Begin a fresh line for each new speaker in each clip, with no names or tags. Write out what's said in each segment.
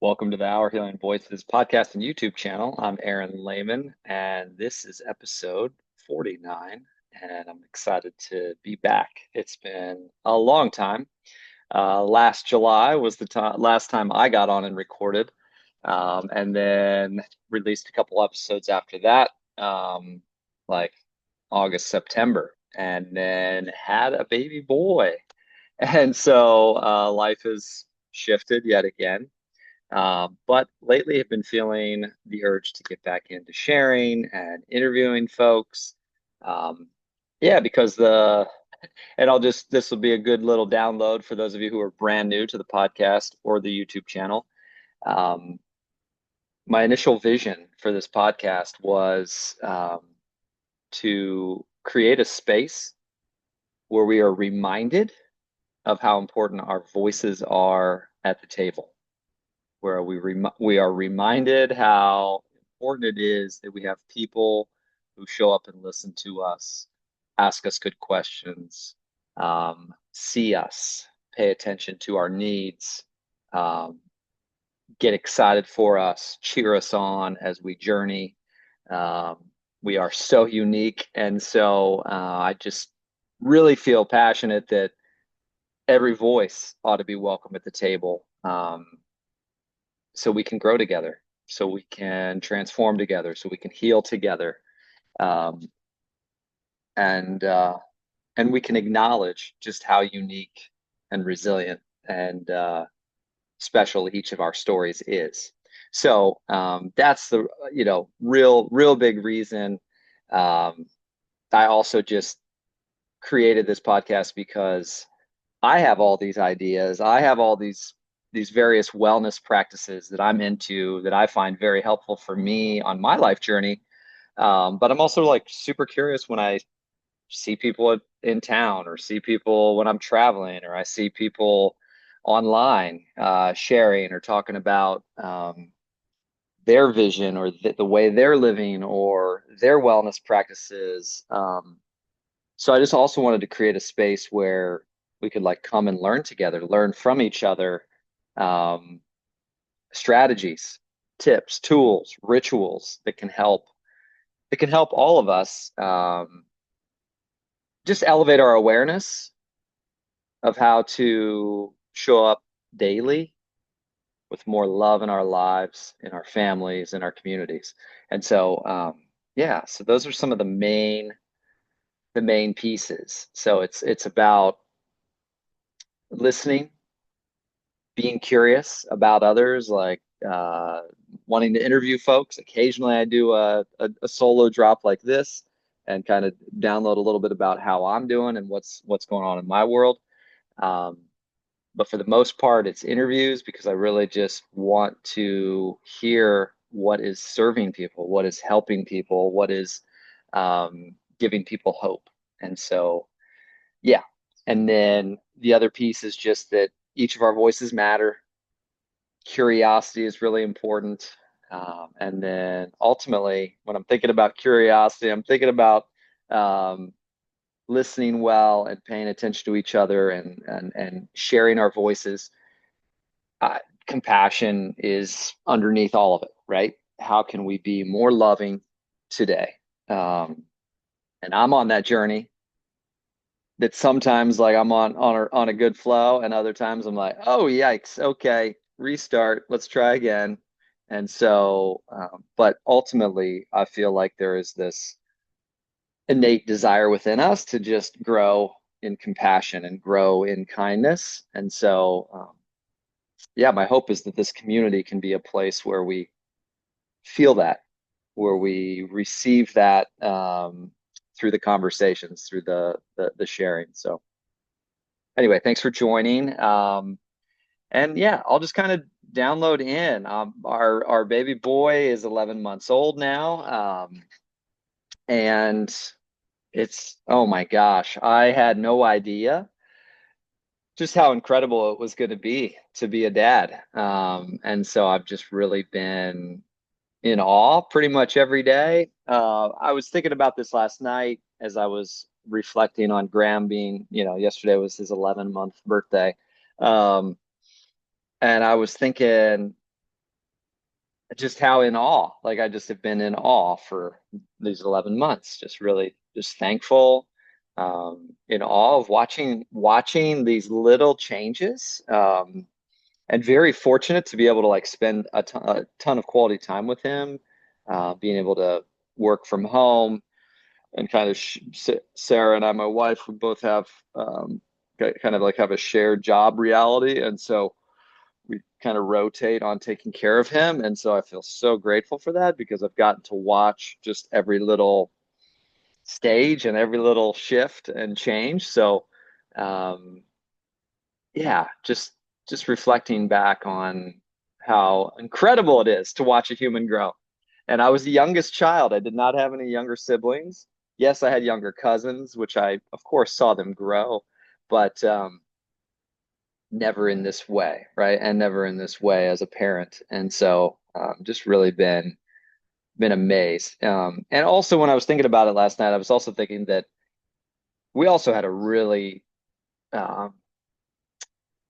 Welcome to the Our Healing Voices podcast and YouTube channel. I'm Aaron Lahman, and this is episode 49, and I'm excited to be back. It's been a long time. Last July was the last time I got on and recorded, and then released a couple episodes after that, like August, September, and then had a baby boy. And so life has shifted yet again. But lately, I've been feeling the urge to get back into sharing and interviewing folks. Um, yeah, because and this will be a good little download for those of you who are brand new to the podcast or the YouTube channel. Um, my initial vision for this podcast was to create a space where we are reminded of how important our voices are at the table, where we are reminded how important it is that we have people who show up and listen to us, ask us good questions, see us, pay attention to our needs, um, get excited for us, cheer us on as we journey. Um, we are so unique, and so I just really feel passionate that every voice ought to be welcome at the table. So we can grow together, so we can transform together, so we can heal together, um, and uh, and we can acknowledge just how unique and resilient and special each of our stories is. So that's the real big reason. Um, I also just created this podcast because I have all these ideas. I have all these various wellness practices that I'm into that I find very helpful for me on my life journey. But I'm also like super curious when I see people in town or see people when I'm traveling or I see people online sharing or talking about their vision or the way they're living or their wellness practices. So I just also wanted to create a space where we could like come and learn together, learn from each other, um, strategies, tips, tools, rituals that can help all of us just elevate our awareness of how to show up daily with more love in our lives, in our families, in our communities. And so yeah, so those are some of the main pieces. So it's about listening, being curious about others, like wanting to interview folks. Occasionally, I do a solo drop like this and kind of download a little bit about how I'm doing and what's going on in my world. Um, but for the most part, it's interviews because I really just want to hear what is serving people, what is helping people, what is giving people hope. And so, yeah. And then the other piece is just that each of our voices matter. Curiosity is really important. And then ultimately, when I'm thinking about curiosity, I'm thinking about um, listening well and paying attention to each other and sharing our voices. Compassion is underneath all of it, right? How can we be more loving today? Um, and I'm on that journey that sometimes like I'm on a good flow, and other times I'm like, oh yikes, okay, restart, let's try again. And so, but ultimately, I feel like there is this innate desire within us to just grow in compassion and grow in kindness. And so, yeah, my hope is that this community can be a place where we feel that, where we receive that through the conversations, through the sharing. So anyway, thanks for joining. And yeah, I'll just kind of download in. Our baby boy is 11 months old now, and it's oh my gosh, I had no idea just how incredible it was going to be a dad. And so I've just really been in awe pretty much every day. I was thinking about this last night as I was reflecting on Graham being, yesterday was his 11-month birthday. Um, and I was thinking, just how in awe, like I just have been in awe for these 11 months, just really just thankful, in awe of watching these little changes, and very fortunate to be able to like spend a ton of quality time with him, being able to work from home and kind of Sarah and I, my wife, we both have kind of like have a shared job reality, and so we kind of rotate on taking care of him. And so I feel so grateful for that because I've gotten to watch just every little stage and every little shift and change. So, um, yeah, just reflecting back on how incredible it is to watch a human grow. And I was the youngest child. I did not have any younger siblings. Yes, I had younger cousins, which I, of course, saw them grow, but never in this way, right? And never in this way as a parent. And so, just really been amazed. And also, when I was thinking about it last night, I was also thinking that we also had a really um,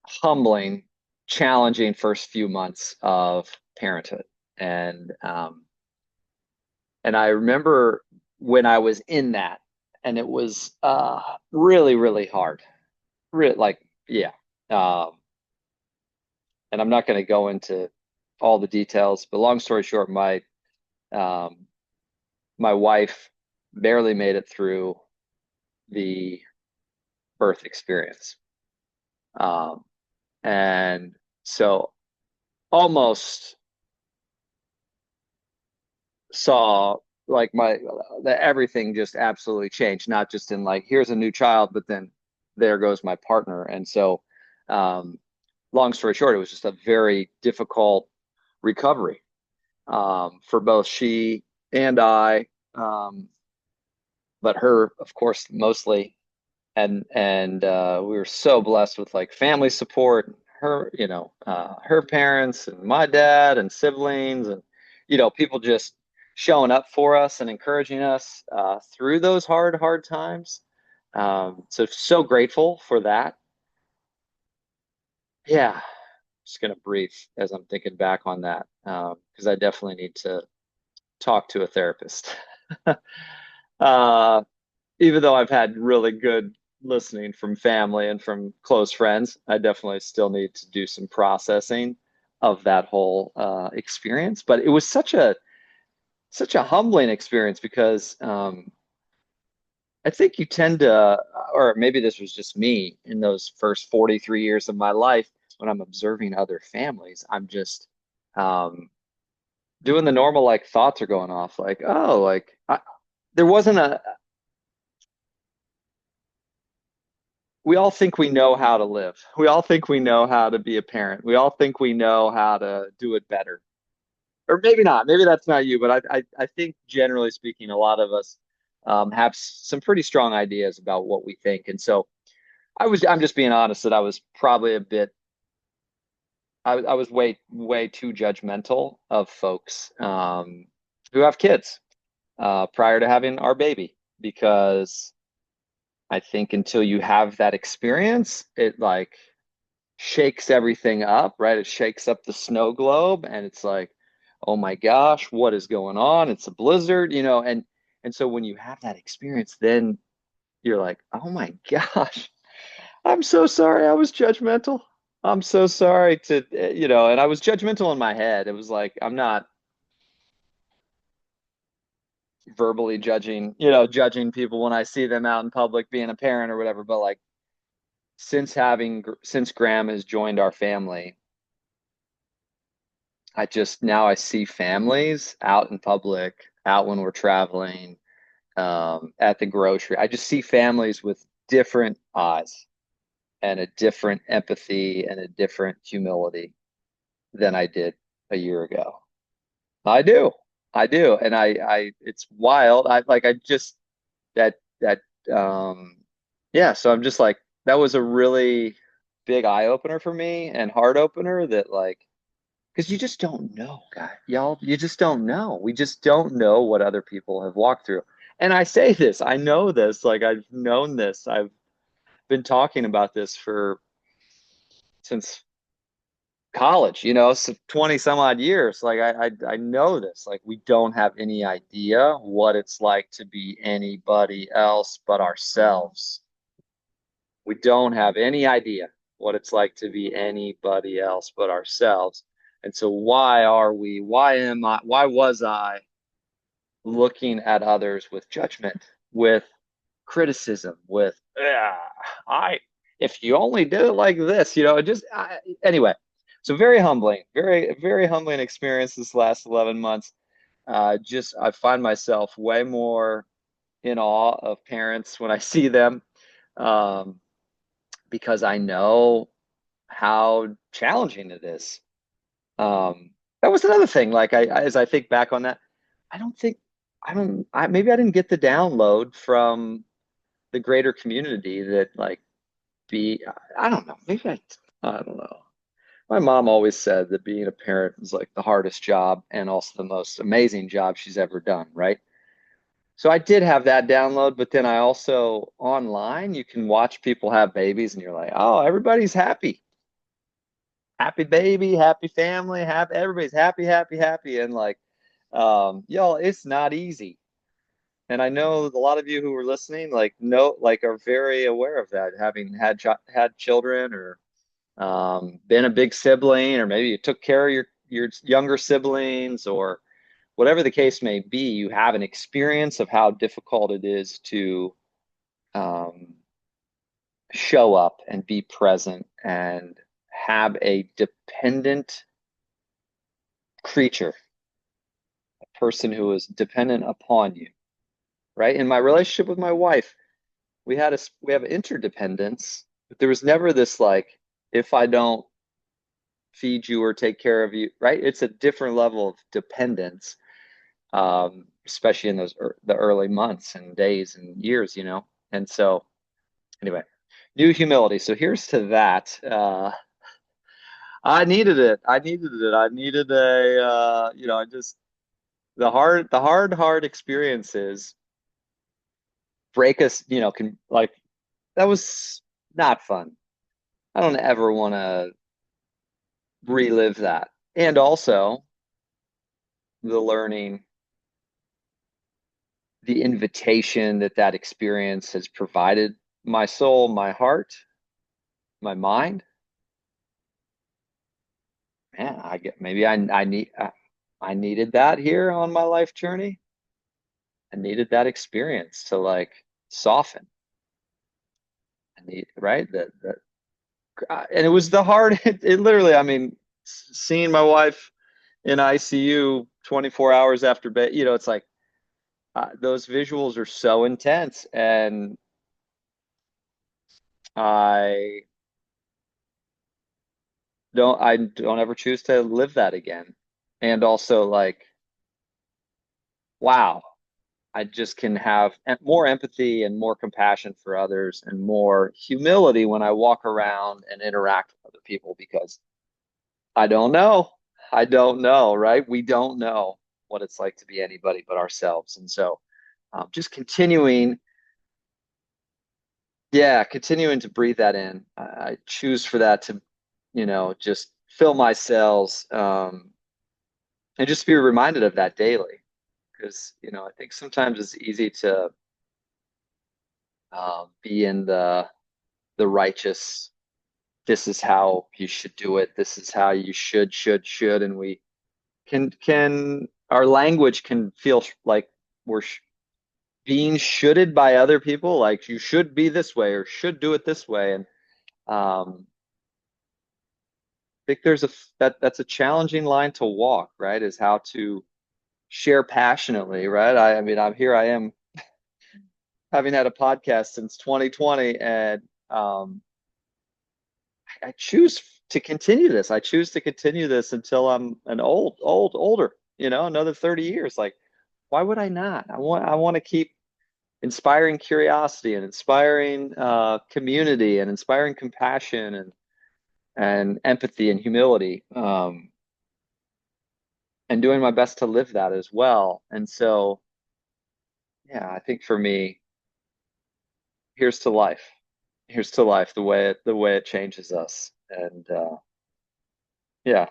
humbling, challenging first few months of parenthood. And and I remember when I was in that, and it was really, really hard. Like, yeah. Um, and I'm not going to go into all the details, but long story short, um, my wife barely made it through the birth experience. Um, and so almost saw like everything just absolutely changed, not just in like, here's a new child, but then there goes my partner. And so, um, long story short, it was just a very difficult recovery, for both she and I, but her, of course, mostly. And we were so blessed with like family support, her, her parents and my dad and siblings, and people just showing up for us and encouraging us through those hard times. So grateful for that. Yeah, just gonna breathe as I'm thinking back on that, because I definitely need to talk to a therapist. uh, Even though I've had really good listening from family and from close friends, I definitely still need to do some processing of that whole experience. But it was such a humbling experience because, I think you tend to, or maybe this was just me in those first 43 years of my life when I'm observing other families, I'm just um, doing the normal like thoughts are going off like, oh, like there wasn't a we all think we know how to live. We all think we know how to be a parent. We all think we know how to do it better. Or maybe not. Maybe that's not you, but I think generally speaking, a lot of us have some pretty strong ideas about what we think. And so I'm just being honest that I was probably a bit, I was way too judgmental of folks who have kids prior to having our baby because I think until you have that experience, it like shakes everything up, right? It shakes up the snow globe and it's like, oh my gosh, what is going on? It's a blizzard, and so when you have that experience, then you're like, oh my gosh, I'm so sorry I was judgmental. I'm so sorry and I was judgmental in my head. It was like, I'm not verbally judging people when I see them out in public being a parent or whatever, but like since Graham has joined our family, I just now I see families out in public, out when we're traveling, at the grocery. I just see families with different eyes and a different empathy and a different humility than I did a year ago. I do. I do. And it's wild. I just, that, um, yeah. So I'm just like, that was a really big eye opener for me and heart opener that like, because you just don't know, guy, y'all. You just don't know. We just don't know what other people have walked through. And I say this, I know this, like I've known this. I've been talking about this for since college, so 20 some odd years. Like I know this. Like we don't have any idea what it's like to be anybody else but ourselves. We don't have any idea what it's like to be anybody else but ourselves. And so why was I looking at others with judgment, with criticism, with, I, if you only did it like this, anyway. So very humbling, very, very humbling experience this last 11 months. I find myself way more in awe of parents when I see them, um, because I know how challenging it is. Um, that was another thing. Like as I think back on that, I don't think maybe I didn't get the download from the greater community that like be I don't know. I don't know. My mom always said that being a parent is like the hardest job and also the most amazing job she's ever done, right? So I did have that download, but then I also online you can watch people have babies and you're like, oh, everybody's happy. Happy baby, happy family, happy everybody's happy, happy, happy. And like y'all, it's not easy. And I know a lot of you who are listening, like know, like are very aware of that, having had children or been a big sibling, or maybe you took care of your younger siblings, or whatever the case may be. You have an experience of how difficult it is to um, show up and be present and have a dependent creature, a person who is dependent upon you, right? In my relationship with my wife, we have interdependence, but there was never this like, if I don't feed you or take care of you, right? It's a different level of dependence, especially in the early months and days and years. And so, anyway, new humility. So here's to that. I needed it. I needed it. I needed I just hard experiences break us. Can like that was not fun. I don't ever want to relive that. And also the learning, the invitation that experience has provided my soul, my heart, my mind. Man, I get maybe I needed that here on my life journey. I needed that experience to like soften. I need right that and it was the hard. It literally. I mean, seeing my wife in ICU 24 hours after bed. It's like those visuals are so intense, and I I don't ever choose to live that again. And also like, wow, I just can have more empathy and more compassion for others and more humility when I walk around and interact with other people because I don't know. I don't know, right? We don't know what it's like to be anybody but ourselves. And so just continuing, yeah, continuing to breathe that in. I choose for that to, just fill my cells, and just be reminded of that daily. Because, I think sometimes it's easy to be in the righteous, this is how you should do it, this is how you should, and we can our language can feel like we're being shoulded by other people, like you should be this way or should do it this way. And I think that's a challenging line to walk, right? Is how to share passionately, right? I mean, I am having had a podcast since 2020, and um, I choose to continue this. I choose to continue this until I'm an older, another 30 years. Like, why would I not? I want to keep inspiring curiosity and inspiring community and inspiring compassion and empathy and humility, and doing my best to live that as well. And so, yeah, I think for me, here's to life. Here's to life, the way it changes us. And Yeah.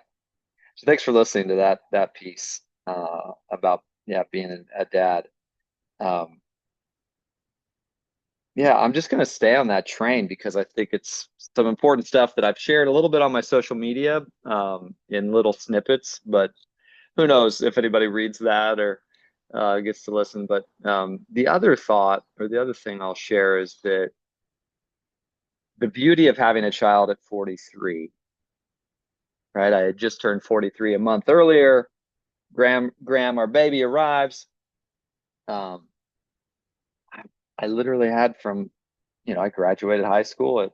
So thanks for listening to that piece about yeah being a dad. Um, yeah, I'm just gonna stay on that train because I think it's some important stuff that I've shared a little bit on my social media in little snippets, but who knows if anybody reads that or gets to listen. But the other thought or the other thing I'll share is that the beauty of having a child at 43, right? I had just turned 43 a month earlier. Graham, our baby arrives. Um, I, I literally had from, I graduated high school at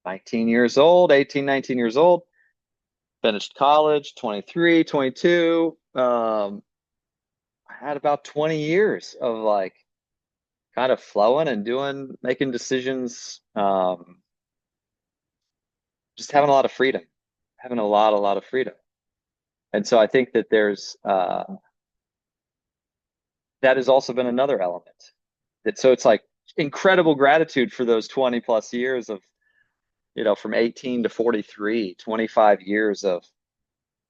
19 years old, 18, 19 years old, finished college, 23, 22. I had about 20 years of like kind of flowing and making decisions, just having a lot of freedom, having a lot of freedom. And so I think that that has also been another element. So it's like incredible gratitude for those 20 plus years of, from 18 to 43, 25 years of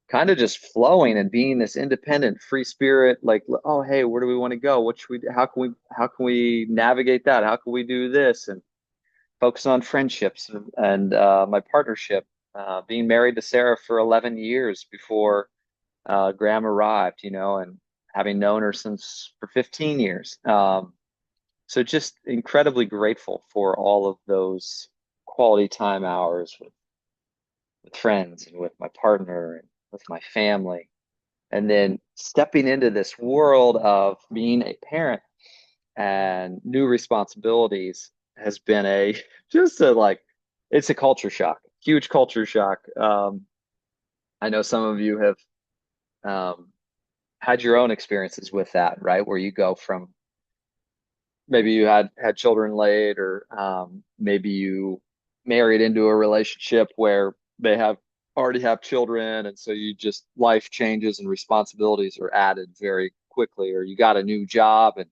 kind of just flowing and being this independent free spirit, like, oh, hey, where do we want to go? What should we do? How can we navigate that? How can we do this? And focus on friendships and my partnership, being married to Sarah for 11 years before Graham arrived, and having known her since for 15 years. So just incredibly grateful for all of those quality time hours with friends and with my partner and with my family. And then stepping into this world of being a parent and new responsibilities has been a just a like it's a culture shock, huge culture shock. I know some of you have um, had your own experiences with that, right? Where you go from maybe you had children late, or maybe you married into a relationship where they have already have children, and so you just life changes and responsibilities are added very quickly, or you got a new job and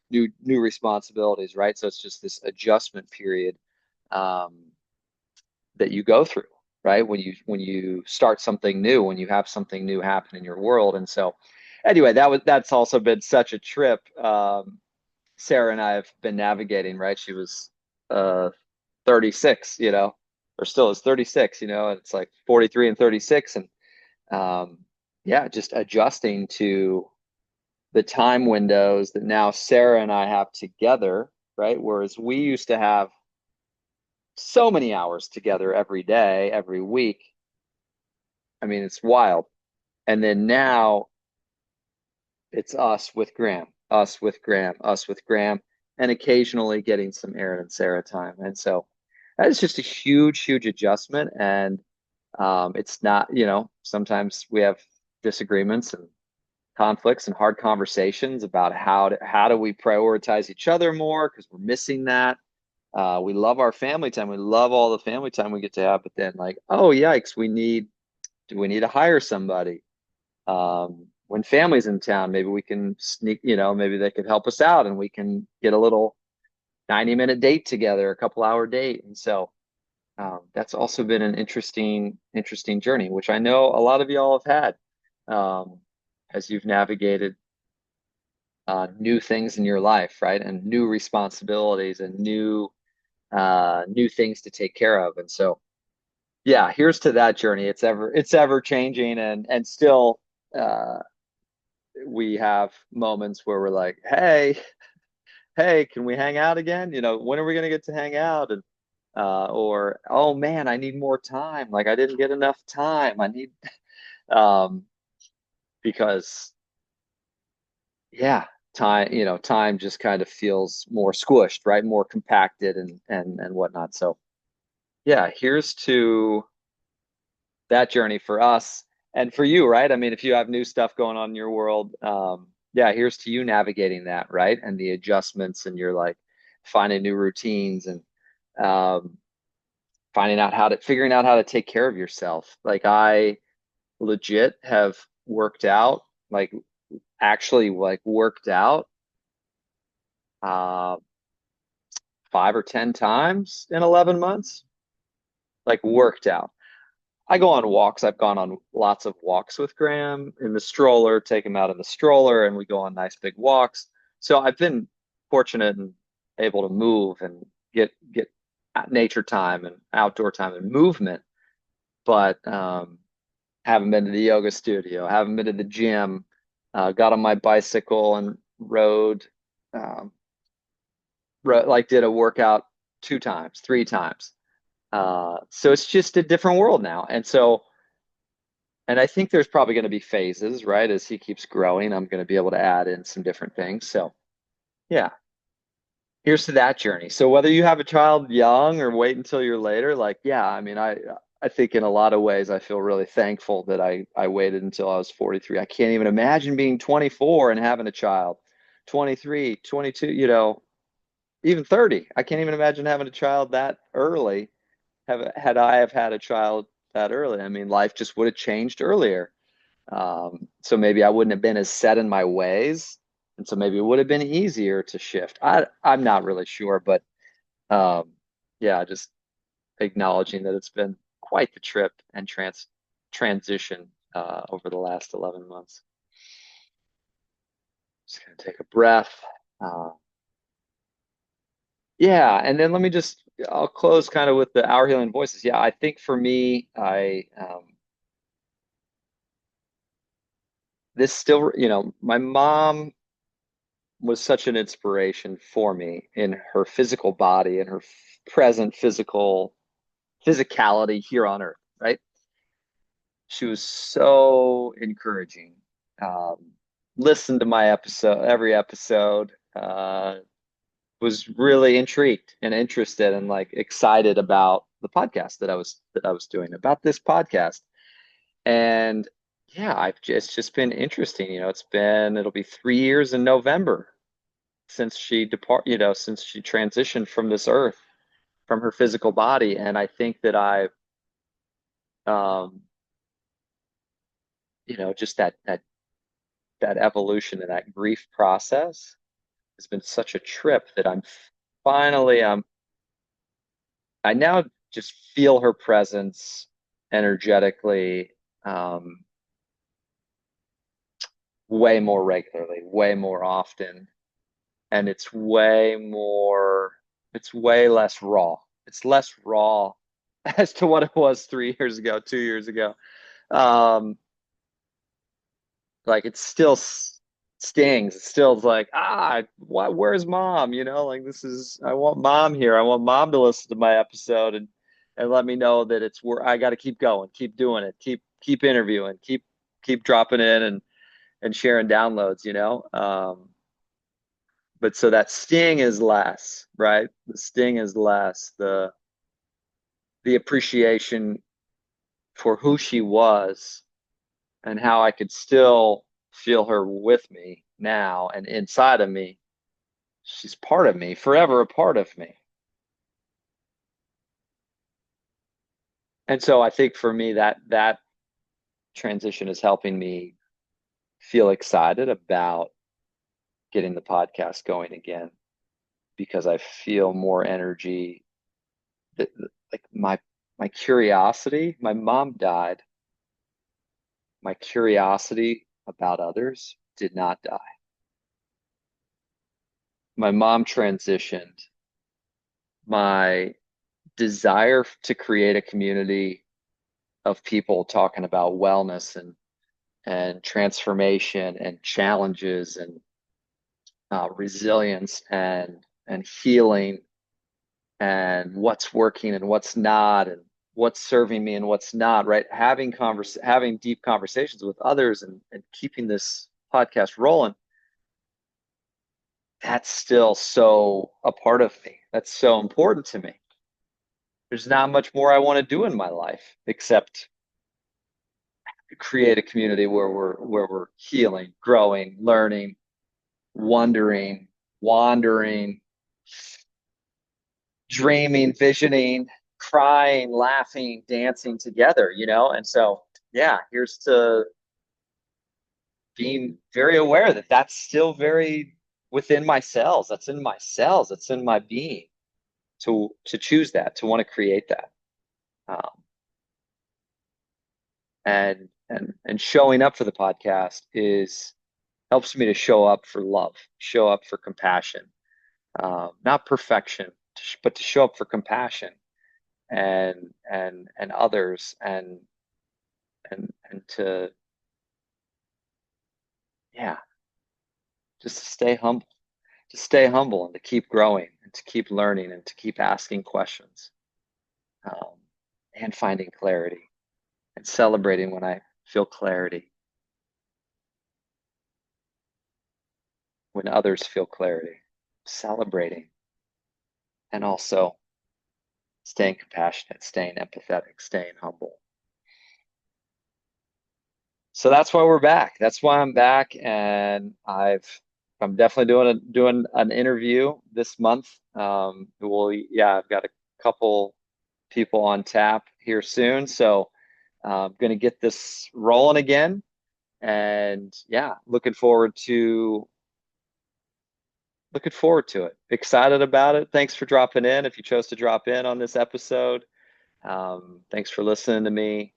new responsibilities, right? So it's just this adjustment period um, that you go through, right? When you start something new, when you have something new happen in your world, and so anyway, that's also been such a trip. Sarah and I have been navigating, right? She was 36, or still is 36, and it's like 43 and 36. And um, yeah, just adjusting to the time windows that now Sarah and I have together, right? Whereas we used to have so many hours together every day, every week. I mean, it's wild. And then now it's us with Graham, us with Graham, us with Graham, and occasionally getting some Aaron and Sarah time. And so that is just a huge, huge adjustment. And it's not, sometimes we have disagreements and conflicts and hard conversations about how do we prioritize each other more because we're missing that. We love our family time. We love all the family time we get to have, but then like, oh yikes, do we need to hire somebody? When family's in town, maybe we can sneak, maybe they could help us out and we can get a little 90-minute date together, a couple hour date. And so that's also been an interesting journey, which I know a lot of y'all have had as you've navigated new things in your life, right? And new responsibilities and new things to take care of. And so, yeah, here's to that journey. It's ever changing and still uh, we have moments where we're like, hey, can we hang out again? When are we gonna get to hang out? And or oh man, I need more time. Like I didn't get enough time. I need um because yeah, time just kind of feels more squished, right? More compacted and whatnot. So yeah, here's to that journey for us and for you, right? I mean, if you have new stuff going on in your world, yeah, here's to you navigating that, right? And the adjustments, and you're like finding new routines and um, figuring out how to take care of yourself. Like I legit have worked out, like actually like worked out uh, 5 or 10 times in 11 months, like worked out. I go on walks. I've gone on lots of walks with Graham in the stroller, take him out in the stroller, and we go on nice big walks. So I've been fortunate and able to move and get nature time and outdoor time and movement, but haven't been to the yoga studio, haven't been to the gym, got on my bicycle and um, like did a workout 2 times, 3 times. So it's just a different world now. And I think there's probably going to be phases, right? As he keeps growing, I'm going to be able to add in some different things. So yeah, here's to that journey. So whether you have a child young or wait until you're later, like, yeah, I mean, I think in a lot of ways, I feel really thankful that I waited until I was 43. I can't even imagine being 24 and having a child, 23, 22, even 30. I can't even imagine having a child that early. Had I have had a child that early, I mean, life just would have changed earlier. So maybe I wouldn't have been as set in my ways, and so maybe it would have been easier to shift. I'm not really sure, but um, yeah, just acknowledging that it's been quite the trip and transition over the last 11 months. Just gonna take a breath. Uh, yeah, and then I'll close kind of with the Our Healing Voices. Yeah, I think for me, this still, my mom was such an inspiration for me in her physical body and her present physicality here on earth, right? She was so encouraging. Um, Listened to my episode, every episode, was really intrigued and interested and like excited about the podcast that I was doing about this podcast. And yeah, it's just been interesting. It'll be 3 years in November since she transitioned from this earth, from her physical body. And I think that um, just that evolution and that grief process has been such a trip that finally, I now just feel her presence energetically, um, way more regularly, way more often. And it's way less raw. It's less raw as to what it was 3 years ago, 2 years ago. Um, like it still stings. It still is like, where's mom? Like I want mom here. I want mom to listen to my episode and let me know that it's where I got to keep going, keep doing it, keep interviewing, keep dropping in and sharing downloads. But so that sting is less, right? The sting is less. The appreciation for who she was and how I could still feel her with me now and inside of me. She's part of me, forever a part of me. And so I think for me that transition is helping me feel excited about getting the podcast going again because I feel more energy that like my curiosity, my mom died. My curiosity about others did not die. My mom transitioned. My desire to create a community of people talking about wellness and transformation and challenges and resilience and healing and what's working and what's not and what's serving me and what's not, right? Having deep conversations with others and keeping this podcast rolling, that's still so a part of me. That's so important to me. There's not much more I want to do in my life except create a community where we're healing, growing, learning, wondering, wandering, dreaming, visioning, crying, laughing, dancing together. And so, yeah, here's to being very aware that that's still very within my cells. That's in my cells. That's in my being to choose that, to want to create that. Um, And showing up for the podcast is helps me to show up for love, show up for compassion, not perfection, but to show up for compassion and others and to yeah, just to stay humble and to keep growing and to keep learning and to keep asking questions, um, and finding clarity and celebrating when I feel clarity, when others feel clarity, celebrating and also staying compassionate, staying empathetic, staying humble. So that's why we're back. That's why I'm back, and I'm definitely doing an interview this month. Yeah, I've got a couple people on tap here soon, so I'm going to get this rolling again. And yeah, looking forward to it. Excited about it. Thanks for dropping in. If you chose to drop in on this episode, thanks for listening to me.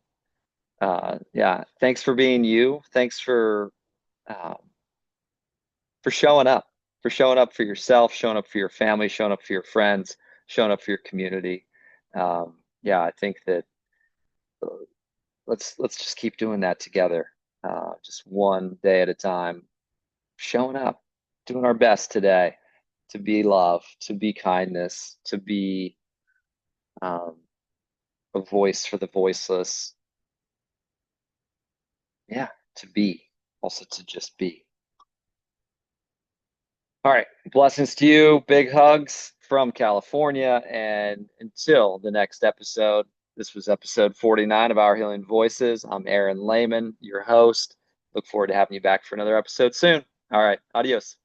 Yeah, thanks for being you. Thanks um, for showing up for yourself, showing up for your family, showing up for your friends, showing up for your community. Yeah, I think that uh, let's just keep doing that together, just one day at a time, showing up, doing our best today to be love, to be kindness, to be um, a voice for the voiceless. Yeah, to be, also to just be. All right. Blessings to you. Big hugs from California. And until the next episode, this was episode 49 of Our Healing Voices. I'm Aaron Lahman, your host. Look forward to having you back for another episode soon. All right. Adios.